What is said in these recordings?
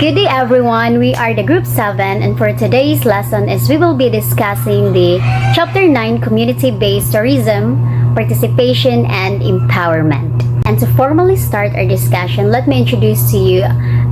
Good day everyone, we are the group 7 and for today's lesson is we will be discussing the chapter 9 community-based tourism, participation and empowerment. And to formally start our discussion, let me introduce to you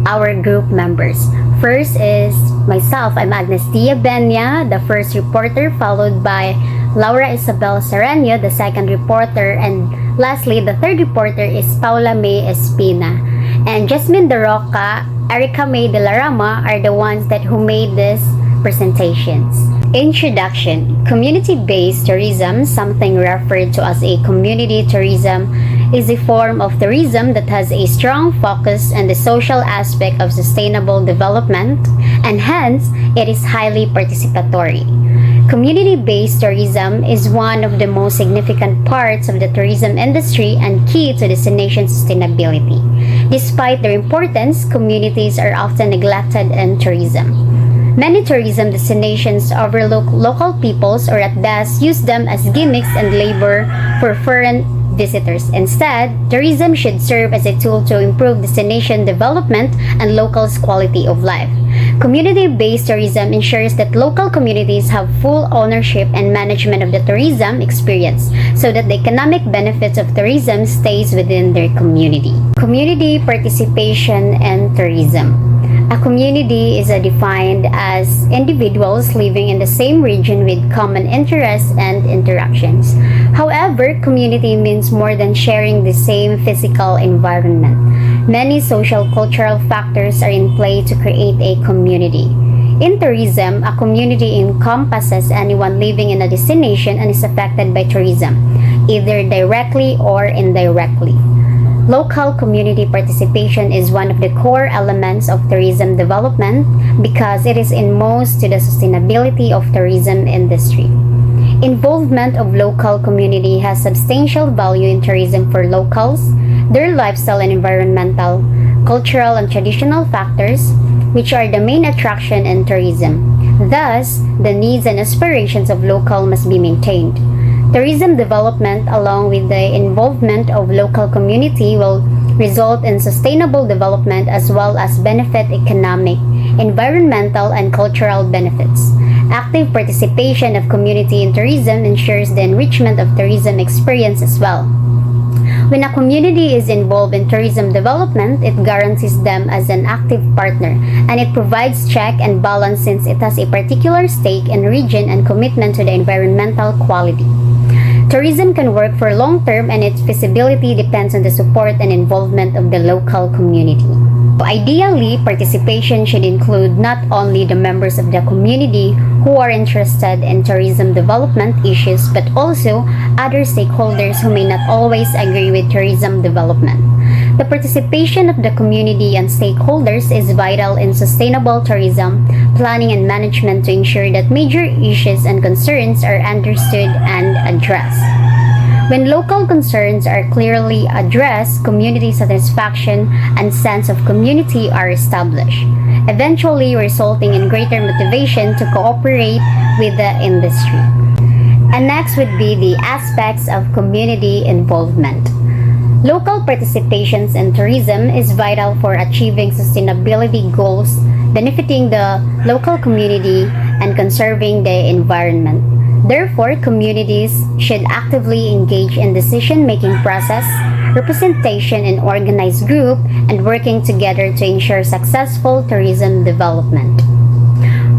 our group members. First is myself, I'm Agnes Dia Benya, the first reporter, followed by Laura Isabel Sereno, the second reporter, and lastly, the third reporter is Paula May Espina. And Jasmine De Roca, Erica May De La Rama are the ones who made these presentations. Introduction. Community-based tourism, something referred to as a community tourism, is a form of tourism that has a strong focus on the social aspect of sustainable development, and hence, it is highly participatory. Community-based tourism is one of the most significant parts of the tourism industry and key to destination sustainability. Despite their importance, communities are often neglected in tourism. Many tourism destinations overlook local peoples or at best use them as gimmicks and labor for foreign visitors. Instead, tourism should serve as a tool to improve destination development and locals' quality of life. Community-based tourism ensures that local communities have full ownership and management of the tourism experience so that the economic benefits of tourism stays within their community. Community participation and tourism. A community is defined as individuals living in the same region with common interests and interactions. However, community means more than sharing the same physical environment. Many social-cultural factors are in play to create a community. In tourism, a community encompasses anyone living in a destination and is affected by tourism, either directly or indirectly. Local community participation is one of the core elements of tourism development because it is inmost to the sustainability of tourism industry. Involvement of local community has substantial value in tourism for locals, their lifestyle and environmental, cultural and traditional factors, which are the main attraction in tourism. Thus, the needs and aspirations of local must be maintained. Tourism development, along with the involvement of local community, will result in sustainable development as well as benefit economic, environmental, and cultural benefits. Active participation of community in tourism ensures the enrichment of tourism experience as well. When a community is involved in tourism development, it guarantees them as an active partner, and it provides check and balance since it has a particular stake in region and commitment to the environmental quality. Tourism can work for long term and its feasibility depends on the support and involvement of the local community. Ideally, participation should include not only the members of the community who are interested in tourism development issues but also other stakeholders who may not always agree with tourism development. The participation of the community and stakeholders is vital in sustainable tourism planning and management to ensure that major issues and concerns are understood and addressed. When local concerns are clearly addressed, community satisfaction and sense of community are established, eventually resulting in greater motivation to cooperate with the industry. And next would be the aspects of community involvement. Local participations in tourism is vital for achieving sustainability goals, benefiting the local community, and conserving the environment. Therefore, communities should actively engage in decision-making process, representation in organized group, and working together to ensure successful tourism development.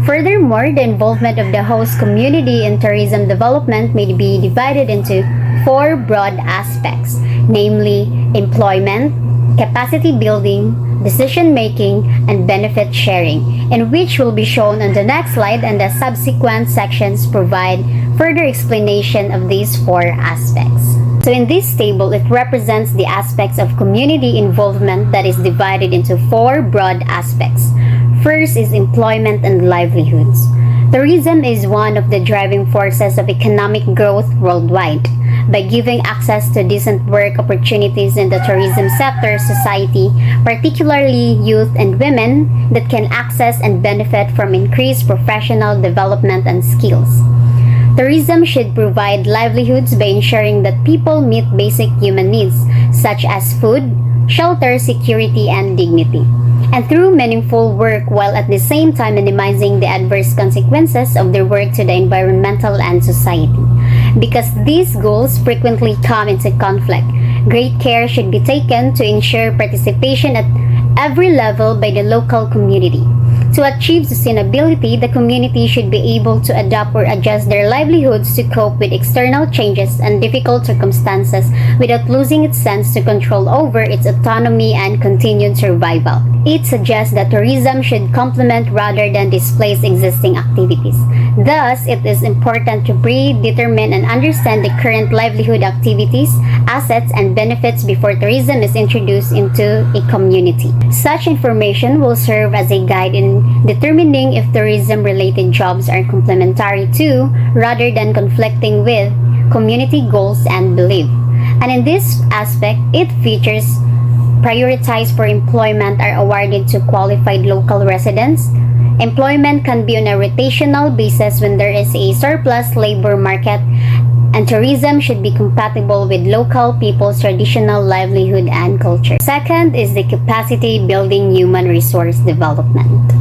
Furthermore, the involvement of the host community in tourism development may be divided into 4 broad aspects, namely employment, capacity building, decision-making, and benefit sharing, and which will be shown on the next slide, and the subsequent sections provide further explanation of these 4 aspects. So in this table, it represents the aspects of community involvement that is divided into 4 broad aspects. First is employment and livelihoods. Tourism is one of the driving forces of economic growth worldwide. By giving access to decent work opportunities in the tourism sector, society, particularly youth and women, that can access and benefit from increased professional development and skills. Tourism should provide livelihoods by ensuring that people meet basic human needs such as food, shelter, security, and dignity. and through meaningful work while at the same time minimizing the adverse consequences of their work to the environmental and society. Because these goals frequently come into conflict, great care should be taken to ensure participation at every level by the local community. To achieve sustainability, the community should be able to adapt or adjust their livelihoods to cope with external changes and difficult circumstances without losing its sense to control over its autonomy and continued survival. It suggests that tourism should complement rather than displace existing activities. Thus, it is important to predetermine and understand the current livelihood activities, assets, and benefits before tourism is introduced into a community. Such information will serve as a guide in determining if tourism-related jobs are complementary to, rather than conflicting with, community goals and belief. And in this aspect, it features prioritized for employment are awarded to qualified local residents. Employment can be on a rotational basis when there is a surplus labor market, and tourism should be compatible with local people's traditional livelihood and culture. Second is the capacity building human resource development.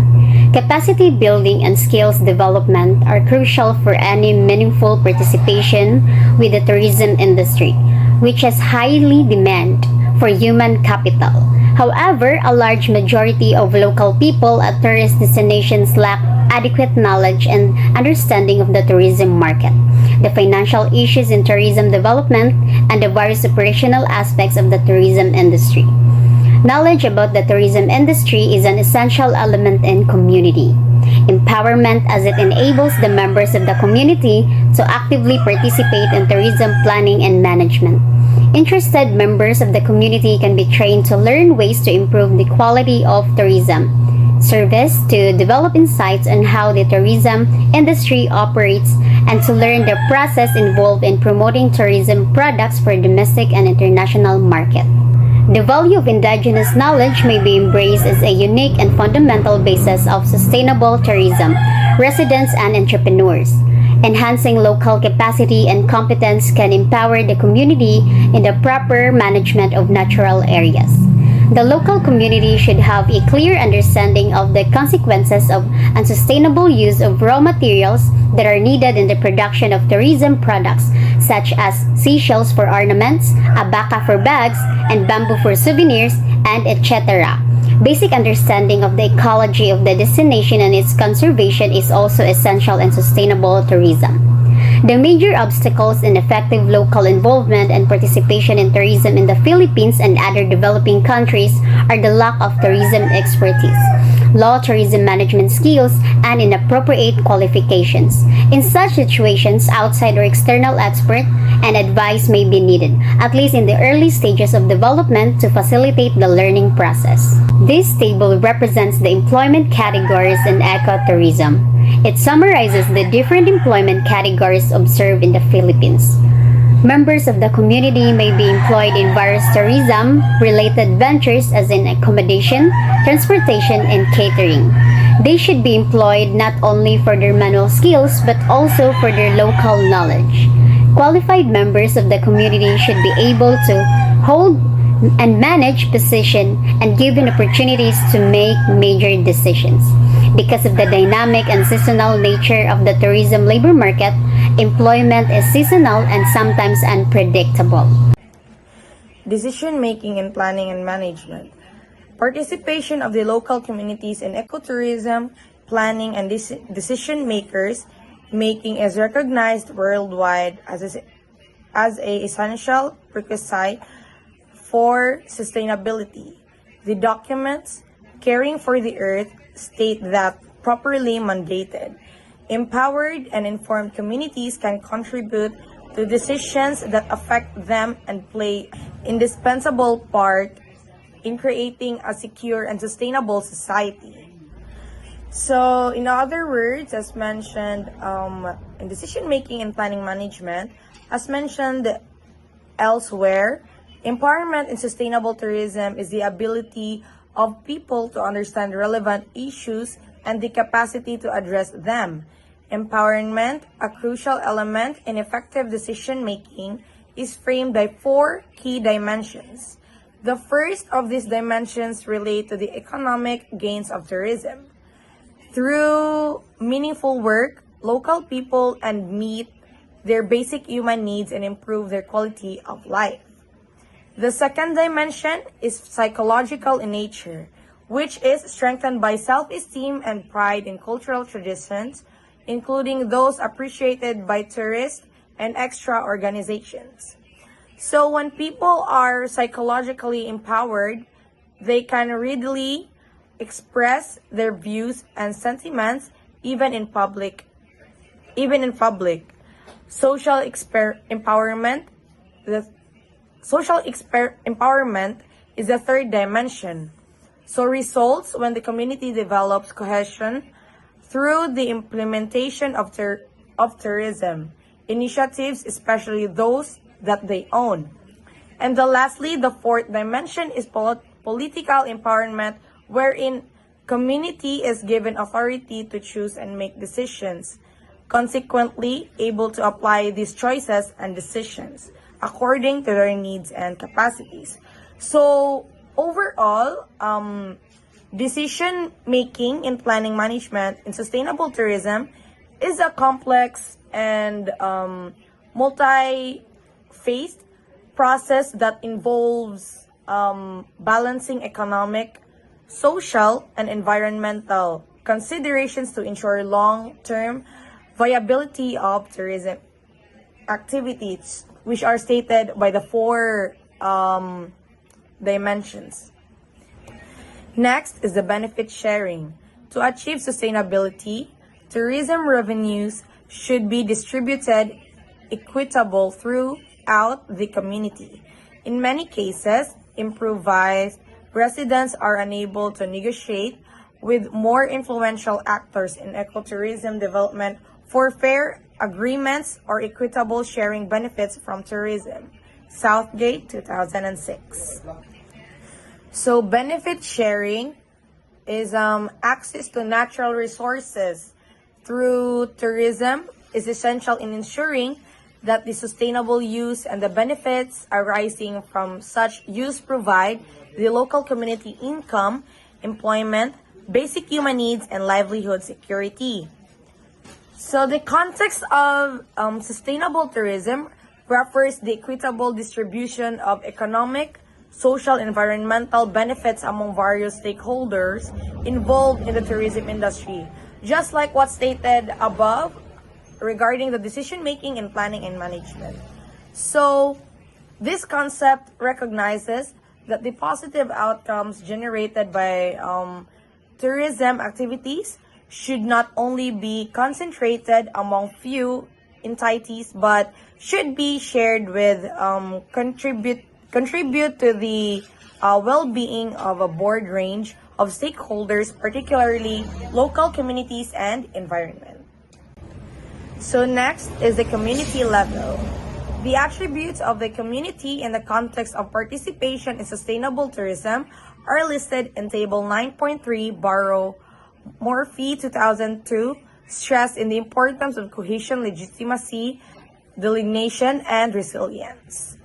Capacity building and skills development are crucial for any meaningful participation with the tourism industry, which has highly demand for human capital. However, a large majority of local people at tourist destinations lack adequate knowledge and understanding of the tourism market, the financial issues in tourism development, and the various operational aspects of the tourism industry. Knowledge about the tourism industry is an essential element in community empowerment as it enables the members of the community to actively participate in tourism planning and management. Interested members of the community can be trained to learn ways to improve the quality of tourism service, to develop insights on how the tourism industry operates, and to learn the process involved in promoting tourism products for domestic and international market. The value of indigenous knowledge may be embraced as a unique and fundamental basis of sustainable tourism, residents and entrepreneurs. Enhancing local capacity and competence can empower the community in the proper management of natural areas. The local community should have a clear understanding of the consequences of unsustainable use of raw materials that are needed in the production of tourism products, such as seashells for ornaments, abaca for bags, and bamboo for souvenirs, and etc. Basic understanding of the ecology of the destination and its conservation is also essential in sustainable tourism. The major obstacles in effective local involvement and participation in tourism in the Philippines and other developing countries are the lack of tourism expertise, low tourism management skills, and inappropriate qualifications. In such situations, outside or external expert and advice may be needed, at least in the early stages of development, to facilitate the learning process. This table represents the employment categories in ecotourism. It summarizes the different employment categories observed in the Philippines. Members of the community may be employed in various tourism-related ventures as in accommodation, transportation, and catering. They should be employed not only for their manual skills but also for their local knowledge. Qualified members of the community should be able to hold and manage position and given opportunities to make major decisions. Because of the dynamic and seasonal nature of the tourism labor market, employment is seasonal and sometimes unpredictable. Decision-making in planning and management. Participation of the local communities in ecotourism, planning, and decision-makers making is recognized worldwide as a essential prerequisite for sustainability. The documents, Caring for the Earth, state that properly mandated, empowered and informed communities can contribute to decisions that affect them and play indispensable part in creating a secure and sustainable society. So, in other words, as mentioned, in decision making and planning management, as mentioned elsewhere, empowerment in sustainable tourism is the ability of people to understand relevant issues and the capacity to address them. Empowerment, a crucial element in effective decision making, is framed by four key dimensions: The first of these dimensions relate to the economic gains of tourism. Through meaningful work, local people and meet their basic human needs and improve their quality of life. The second dimension is psychological in nature, which is strengthened by self-esteem and pride in cultural traditions, including those appreciated by tourists and extra organizations. So when people are psychologically empowered, they can readily express their views and sentiments even in public. Social empowerment, the empowerment is the third dimension. So results when the community develops cohesion through the implementation of tourism initiatives, especially those that they own. And lastly, the fourth dimension is political empowerment, wherein community is given authority to choose and make decisions, consequently able to apply these choices and decisions according to their needs and capacities. So overall, decision making in planning management in sustainable tourism is a complex and multi-phased process that involves balancing economic, social, and environmental considerations to ensure long-term viability of tourism activities, which are stated by the four dimensions. Next is the benefit sharing. To achieve sustainability, tourism revenues should be distributed equitable throughout the community. In many cases, improvised residents are unable to negotiate with more influential actors in ecotourism development for fair agreements or equitable sharing benefits from tourism. Southgate, 2006. So benefit sharing is access to natural resources through tourism is essential in ensuring that the sustainable use and the benefits arising from such use provide the local community income, employment, basic human needs, and livelihood security. So the context of sustainable tourism refers the equitable distribution of economic, social, environmental benefits among various stakeholders involved in the tourism industry. Just like what stated above regarding the decision making and planning and management. So this concept recognizes that the positive outcomes generated by tourism activities should not only be concentrated among few entities but should be shared with contribute to the well-being of a broad range of stakeholders, particularly local communities and environment. So next is the community level. The attributes of the community in the context of participation in sustainable tourism are listed in Table 9.3, Barrow, Morphy, 2002, stressed in the importance of cohesion, legitimacy, delineation, and resilience.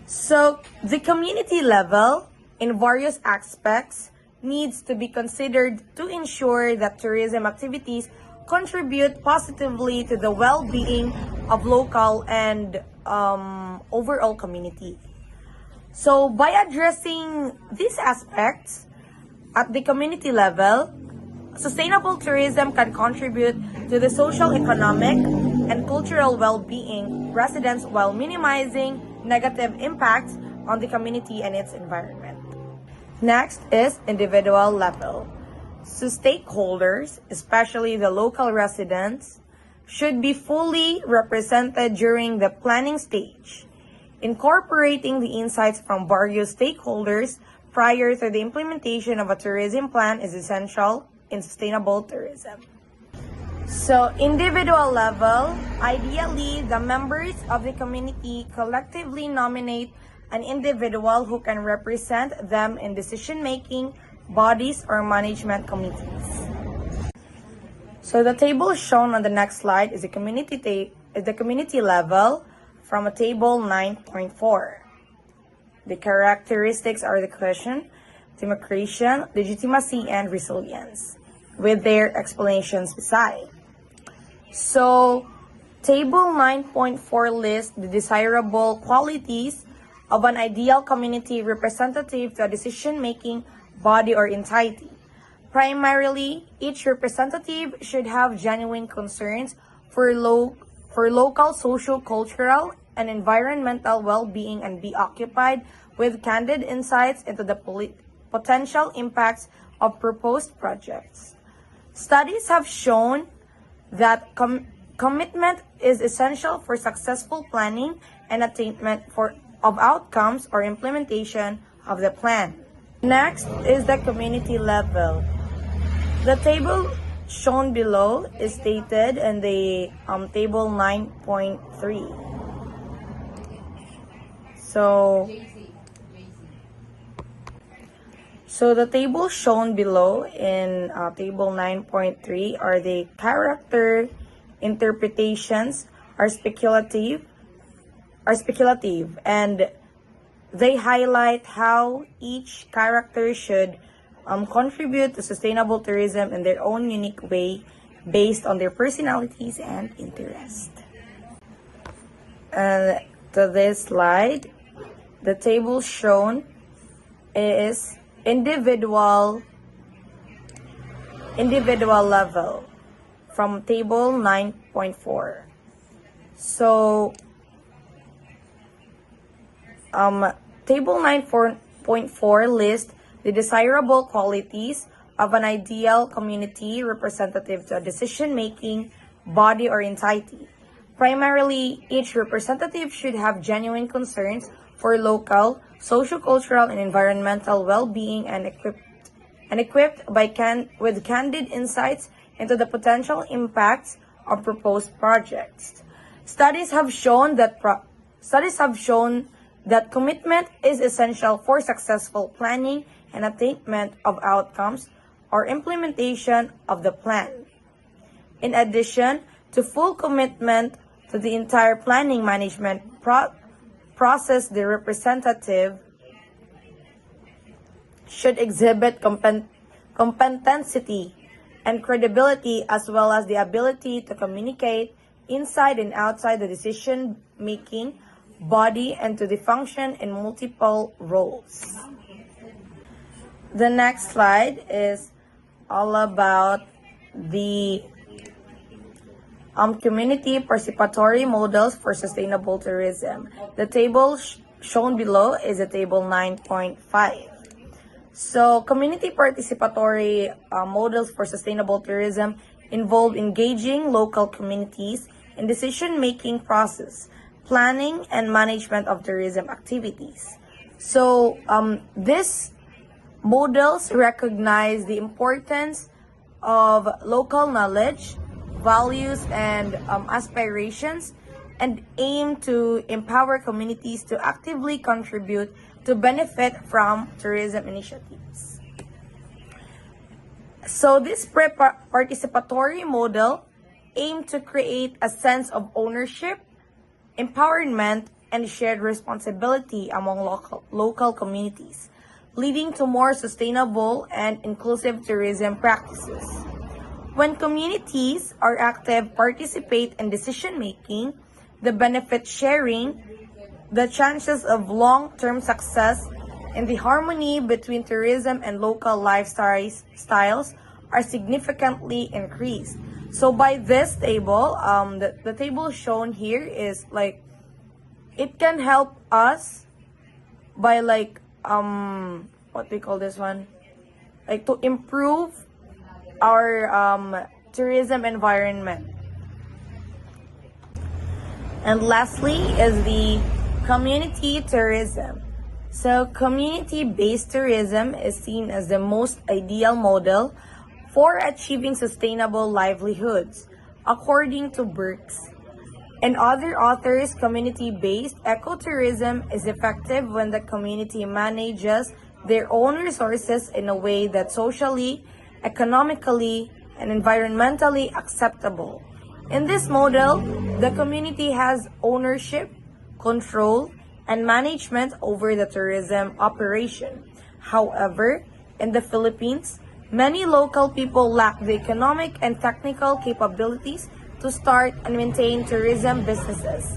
So the community level in various aspects needs to be considered to ensure that tourism activities contribute positively to the well-being of local and overall community. So by addressing these aspects at the community level, sustainable tourism can contribute to the social, economic, and cultural well-being residents while minimizing negative impacts on the community and its environment. Next is individual level. So stakeholders, especially the local residents, should be fully represented during the planning stage. Incorporating the insights from various stakeholders prior to the implementation of a tourism plan is essential in sustainable tourism. So individual level, ideally the members of the community collectively nominate an individual who can represent them in decision-making bodies or management committees. So the table shown on the next slide is the community level from a table 9.4. The characteristics are the cohesion, democration, legitimacy, and resilience, with their explanations beside. So, Table 9.4 lists the desirable qualities of an ideal community representative to a decision-making body or entity. Primarily, each representative should have genuine concerns for local socio-cultural and environmental well-being and be occupied with candid insights into the potential impacts of proposed projects. Studies have shown that commitment is essential for successful planning and attainment of outcomes or implementation of the plan. Next is the community level. The table shown below is stated in the table 9.3. So the table shown below in table 9.3 are the character interpretations are speculative and they highlight how each character should contribute to sustainable tourism in their own unique way based on their personalities and interests. And to this slide, the table shown is individual level from table 9.4. So table 9.4 lists the desirable qualities of an ideal community representative to a decision-making body or entity. Primarily, each representative should have genuine concerns for local, sociocultural, and environmental well-being and equipped with candid insights into the potential impacts of proposed projects. Studies have shown that commitment is essential for successful planning and attainment of outcomes or implementation of the plan. In addition to full commitment to the entire planning management process, the representative should exhibit competency and credibility, as well as the ability to communicate inside and outside the decision-making body and to function in multiple roles. The next slide is all about the community participatory models for sustainable tourism. The table shown below is a table 9.5. So, community participatory models for sustainable tourism involve engaging local communities in decision-making process, planning and management of tourism activities. So, these models recognize the importance of local knowledge, values, and aspirations, and aim to empower communities to actively contribute to benefit from tourism initiatives. So this participatory model aims to create a sense of ownership, empowerment, and shared responsibility among local communities, leading to more sustainable and inclusive tourism practices. When communities are active, participate in decision-making, the benefit sharing, the chances of long-term success, and the harmony between tourism and local lifestyles are significantly increased. So by this table, the table shown here is like, it can help us by like, what we call this one? Like to improve our tourism environment. And lastly is the community tourism. So community-based tourism is seen as the most ideal model for achieving sustainable livelihoods. According to Burks and other authors, community-based ecotourism is effective when the community manages their own resources in a way that's socially, economically, and environmentally acceptable. In this model, the community has ownership, control, and management over the tourism operation. However, in the Philippines, many local people lack the economic and technical capabilities to start and maintain tourism businesses.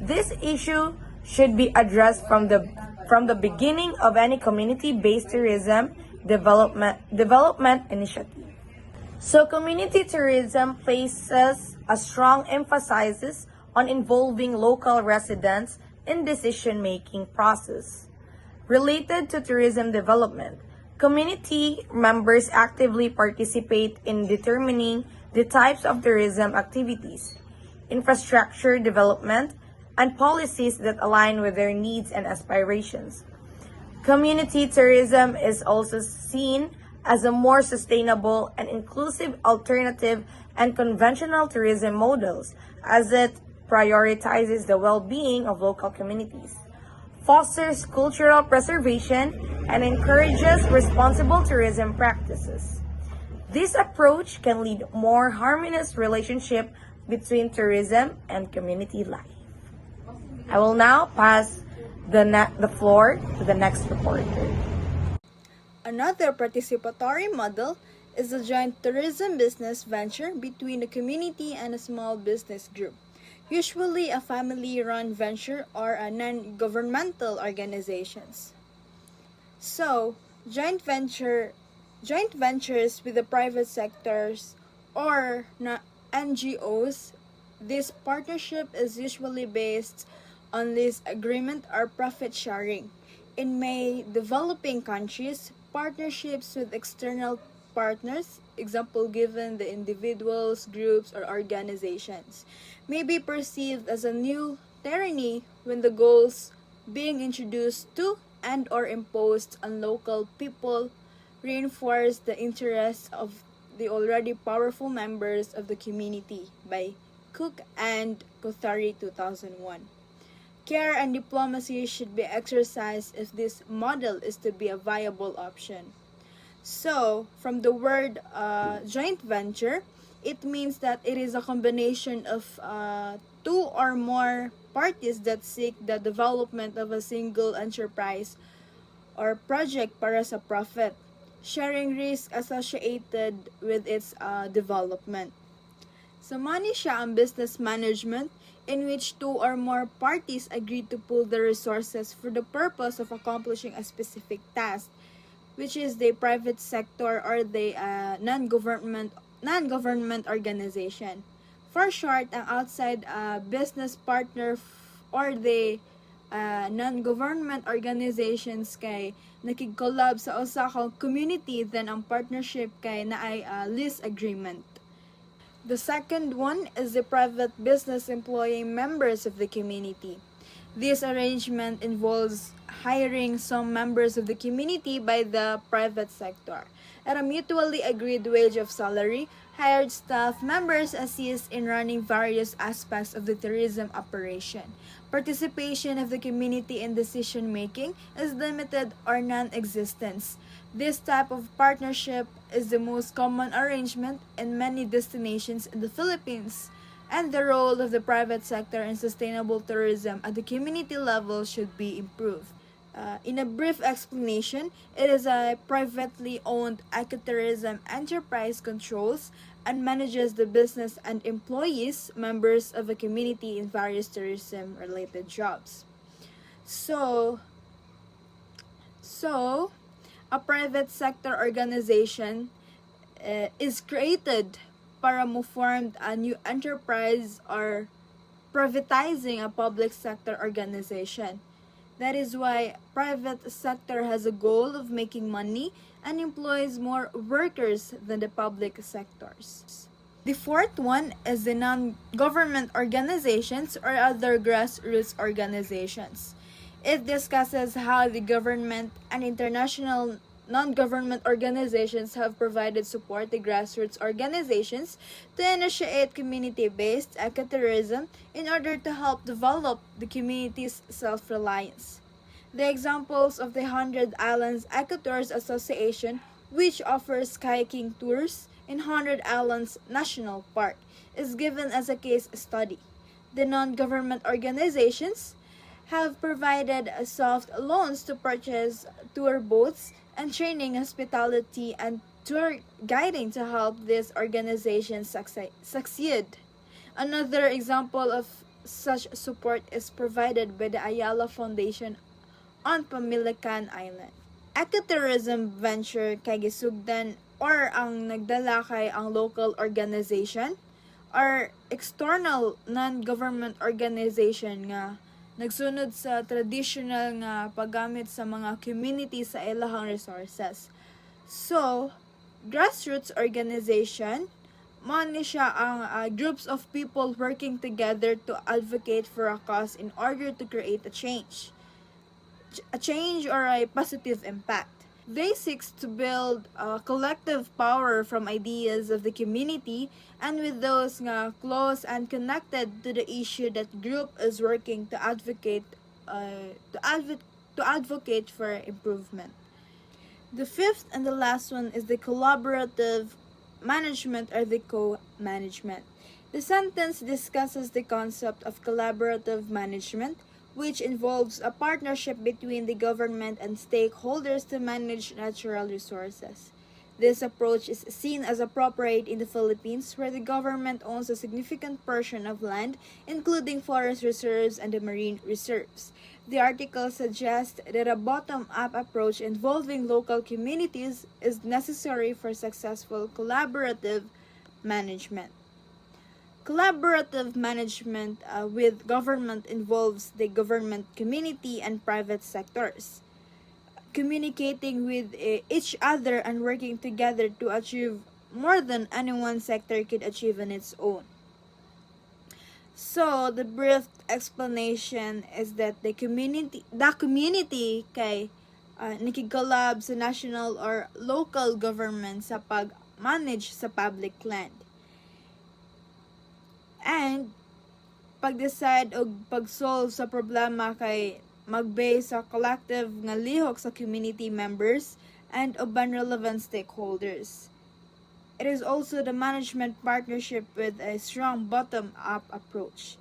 This issue should be addressed from the beginning of any community-based tourism development initiative. So community tourism places a strong emphasis on involving local residents in decision-making process. Related to tourism development, community members actively participate in determining the types of tourism activities, infrastructure development, and policies that align with their needs and aspirations. Community tourism is also seen as a more sustainable and inclusive alternative and conventional tourism models as it prioritizes the well-being of local communities, fosters cultural preservation, and encourages responsible tourism practices. This approach can lead more harmonious relationship between tourism and community life. I will now pass the floor to the next reporter. Another participatory model is a joint tourism business venture between a community and a small business group, usually a family-run venture or a non-governmental organizations. So, joint ventures with the private sectors or NGOs, this partnership is usually based on lease agreement or profit sharing. In many developing countries, partnerships with external partners, example given the individuals, groups, or organizations, may be perceived as a new tyranny when the goals being introduced to and or imposed on local people reinforce the interests of the already powerful members of the community by Cook and Kothari 2001. Care and diplomacy should be exercised if this model is to be a viable option. So, from the word joint venture, it means that it is a combination of two or more parties that seek the development of a single enterprise or project para sa profit, sharing risk associated with its development. So, money siya ang business management in which two or more parties agree to pool the resources for the purpose of accomplishing a specific task, which is the private sector or the non-government organization. For short, ang outside business partner or the non-government organizations kay nakig-collab sa usa ka community, then ang partnership kay naay lease agreement. The second one is the private business employing members of the community. This arrangement involves hiring some members of the community by the private sector. At a mutually agreed wage of salary, hired staff members assist in running various aspects of the tourism operation. Participation of the community in decision making is limited or non-existent. This type of partnership is the most common arrangement in many destinations in the Philippines, and the role of the private sector in sustainable tourism at the community level should be improved. In a brief explanation, it is a privately owned ecotourism enterprise controls and manages the business and employees, members of a community in various tourism-related jobs. So, a private sector organization is created para mo form a new enterprise or privatizing a public sector organization. That is why private sector has a goal of making money and employs more workers than the public sectors. The fourth one is the non-government organizations or other grassroots organizations. It discusses how the government and international non-government organizations have provided support to grassroots organizations to initiate community-based ecotourism in order to help develop the community's self-reliance. The examples of the 100 Islands Ecotours Association, which offers kayaking tours in 100 Islands National Park, is given as a case study. The non-government organizations have provided soft loans to purchase tour boats and training hospitality and tour guiding to help these organizations succeed. Another example of such support is provided by the Ayala Foundation on Pamilican Island. Ecotourism venture kay gisugdan or ang nagdala kay ang local organization or external non-government organization nga nagsunod sa traditional nga paggamit sa mga community sa ilahang resources. So, grassroots organization mo ni siya ang groups of people working together to advocate for a cause in order to create a change or a positive impact. They seek to build a collective power from ideas of the community and with those nga close and connected to the issue that group is working to advocate for improvement. The fifth and the last one is the collaborative management or the co-management. The sentence discusses the concept of collaborative management, which involves a partnership between the government and stakeholders to manage natural resources. This approach is seen as appropriate in the Philippines, where the government owns a significant portion of land, including forest reserves and the marine reserves. The article suggests that a bottom-up approach involving local communities is necessary for successful collaborative management. Collaborative management with government involves the government community and private sectors communicating with each other and working together to achieve more than any one sector could achieve on its own. So, the brief explanation is that the community kay nakikolab sa national or local government sa pag-manage sa public land. And pag-decide o pag-solve sa problema kay mag-base sa collective nga lihok sa community members and uban relevant stakeholders. It is also the management partnership with a strong bottom-up approach.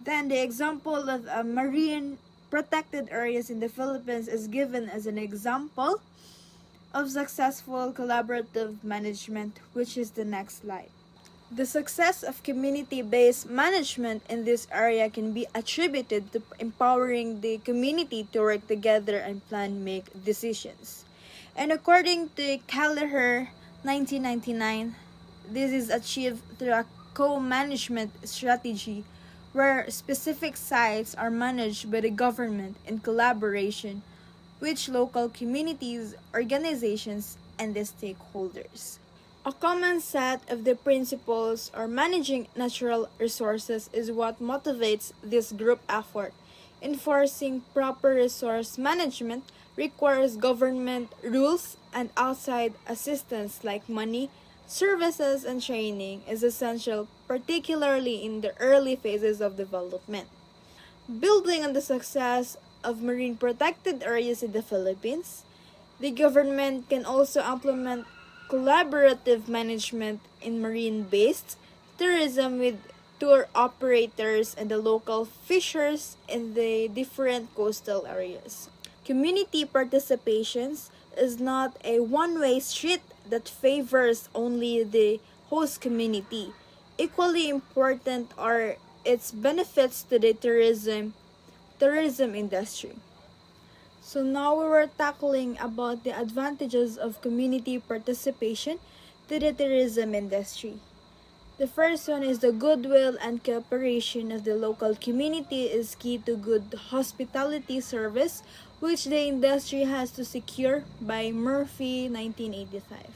Then the example of marine protected areas in the Philippines is given as an example of successful collaborative management, which is the next slide. The success of community-based management in this area can be attributed to empowering the community to work together and make decisions. And according to Kelleher, 1999, this is achieved through a co-management strategy where specific sites are managed by the government in collaboration with local communities, organizations, and the stakeholders. A common set of the principles or managing natural resources is what motivates this group effort. Enforcing proper resource management requires government rules and outside assistance like money, services, and training is essential, particularly in the early phases of development. Building on the success of marine protected areas in the Philippines, the government can also implement collaborative management in marine-based tourism with tour operators and the local fishers in the different coastal areas. Community participations is not a one-way street that favors only the host community. Equally important are its benefits to the tourism industry. So now we were tackling about the advantages of community participation to the tourism industry. The first one is the goodwill and cooperation of the local community is key to good hospitality service, which the industry has to secure by Murphy 1985.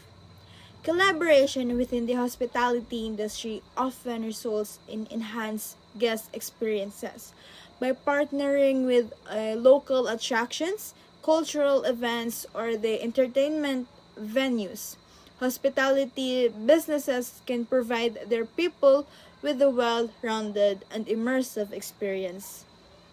Collaboration within the hospitality industry often results in enhanced guest experiences by partnering with local attractions, cultural events, or the entertainment venues. Hospitality businesses can provide their people with a well-rounded and immersive experience.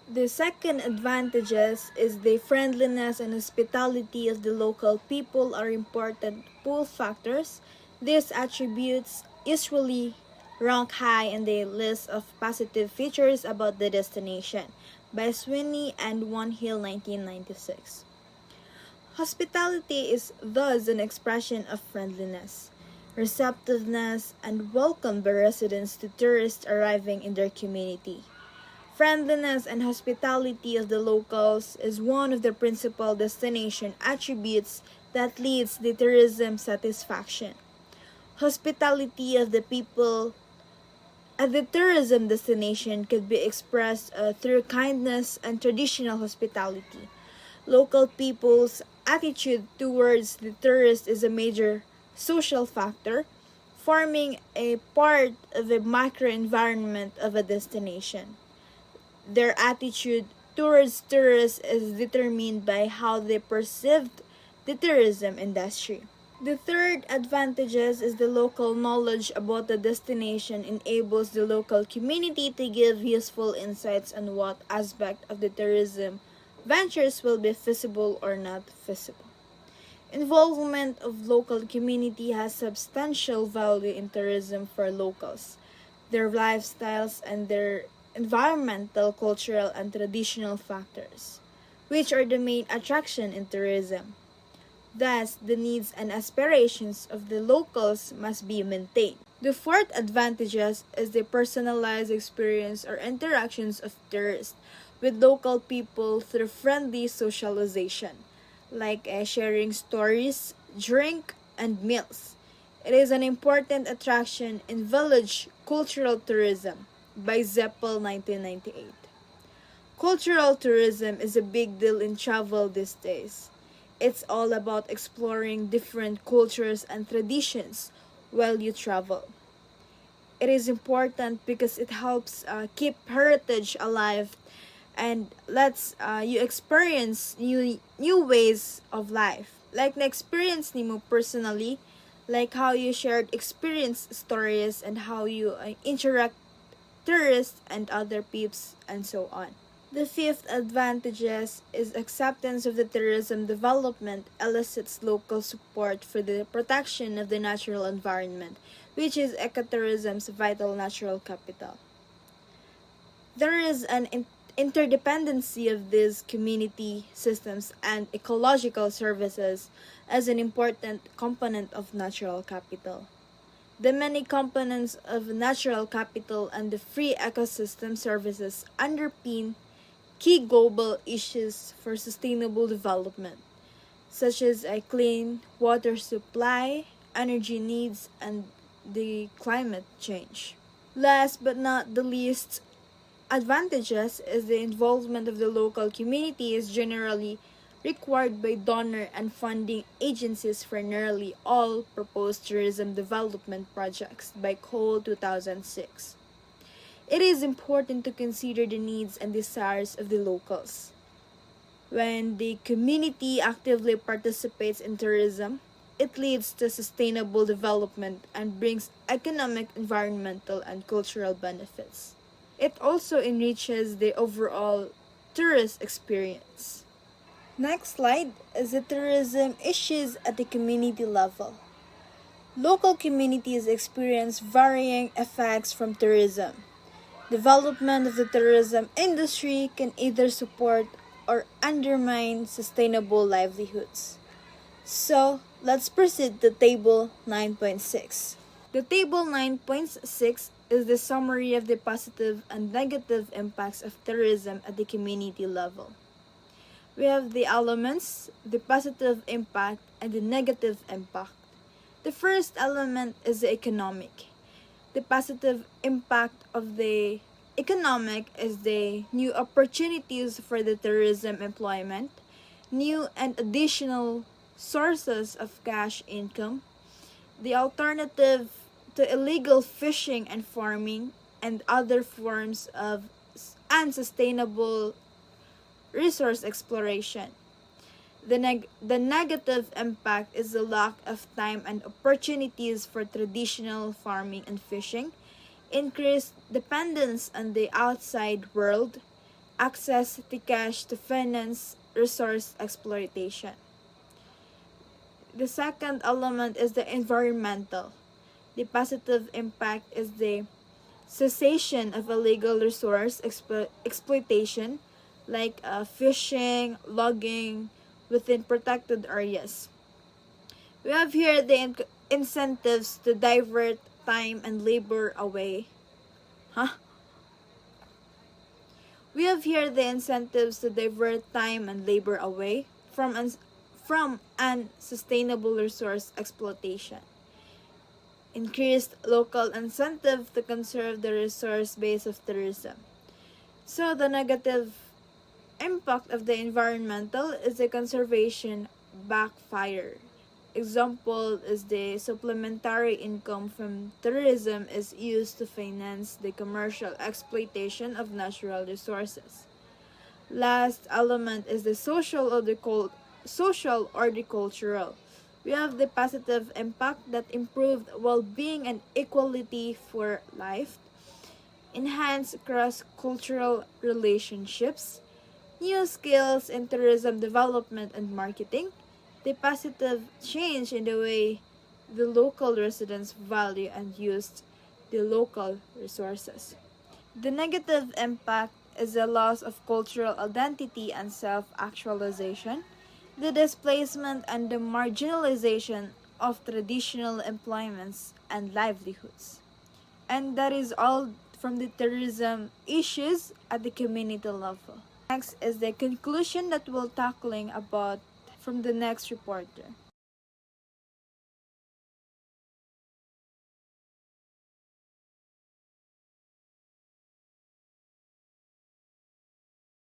The second advantages is the friendliness and hospitality of the local people are important pull factors. These attributes usually rank high in the list of positive features about the destination. by Sweeney and One Hill 1996. Hospitality is thus an expression of friendliness, receptiveness, and welcome by residents to tourists arriving in their community. Friendliness and hospitality of the locals is one of the principal destination attributes that leads the tourism satisfaction. Hospitality of the people at the tourism destination could be expressed through kindness and traditional hospitality. Local people's attitude towards the tourist is a major social factor, forming a part of the microenvironment of a destination. Their attitude towards tourists is determined by how they perceived the tourism industry. The third advantages is the local knowledge about the destination enables the local community to give useful insights on what aspect of the tourism ventures will be feasible or not feasible. Involvement of local community has substantial value in tourism for locals, their lifestyles and their environmental, cultural, and traditional factors, which are the main attraction in tourism. Thus, the needs and aspirations of the locals must be maintained. The fourth advantages is the personalized experience or interactions of tourists with local people through friendly socialization, like sharing stories, drink, and meals. It is an important attraction in village cultural tourism by Zeppel 1998. Cultural tourism is a big deal in travel these days. It's all about exploring different cultures and traditions while you travel. It is important because it helps keep heritage alive and lets you experience new ways of life. Like na experience nimo personally, like how you shared experience stories and how you interact tourists and other peeps and so on. The fifth advantages is acceptance of the tourism development elicits local support for the protection of the natural environment, which is ecotourism's vital natural capital. There is an interdependency of these community systems and ecological services as an important component of natural capital. The many components of natural capital and the free ecosystem services underpin key global issues for sustainable development, such as a clean water supply, energy needs, and the climate change. Last but not the least, advantages is the involvement of the local community is generally required by donor and funding agencies for nearly all proposed tourism development projects by Cole 2006. It is important to consider the needs and desires of the locals. When the community actively participates in tourism, it leads to sustainable development and brings economic, environmental, and cultural benefits. It also enriches the overall tourist experience. Next slide is the tourism issues at the community level. Local communities experience varying effects from tourism. Development of the tourism industry can either support or undermine sustainable livelihoods. So, let's proceed to Table 9.6. The Table 9.6 is the summary of the positive and negative impacts of tourism at the community level. We have the elements, the positive impact, and the negative impact. The first element is the economic. The positive impact of the economic is the new opportunities for the tourism employment, new and additional sources of cash income, the alternative to illegal fishing and farming, and other forms of unsustainable resource exploration. The negative impact is the lack of time and opportunities for traditional farming and fishing, increased dependence on the outside world, access to cash to finance resource exploitation. The second element is the environmental. The positive impact is the cessation of illegal resource exploitation, like fishing, logging within protected areas. We have here the incentives to divert time and labor away. Huh? We have here the incentives to divert time and labor away from unsustainable resource exploitation. Increased local incentive to conserve the resource base of tourism. So the negative impact of the environmental is the conservation backfire. Example is the supplementary income from tourism is used to finance the commercial exploitation of natural resources. Last element is the social or the cultural. We have the positive impact that improved well-being and equality for life, enhanced cross-cultural relationships, new skills in tourism development and marketing, the positive change in the way the local residents value and use the local resources. The negative impact is the loss of cultural identity and self-actualization, the displacement and the marginalization of traditional employments and livelihoods. And that is all from the tourism issues at the community level. Next is the conclusion that we'll tackling about from the next reporter.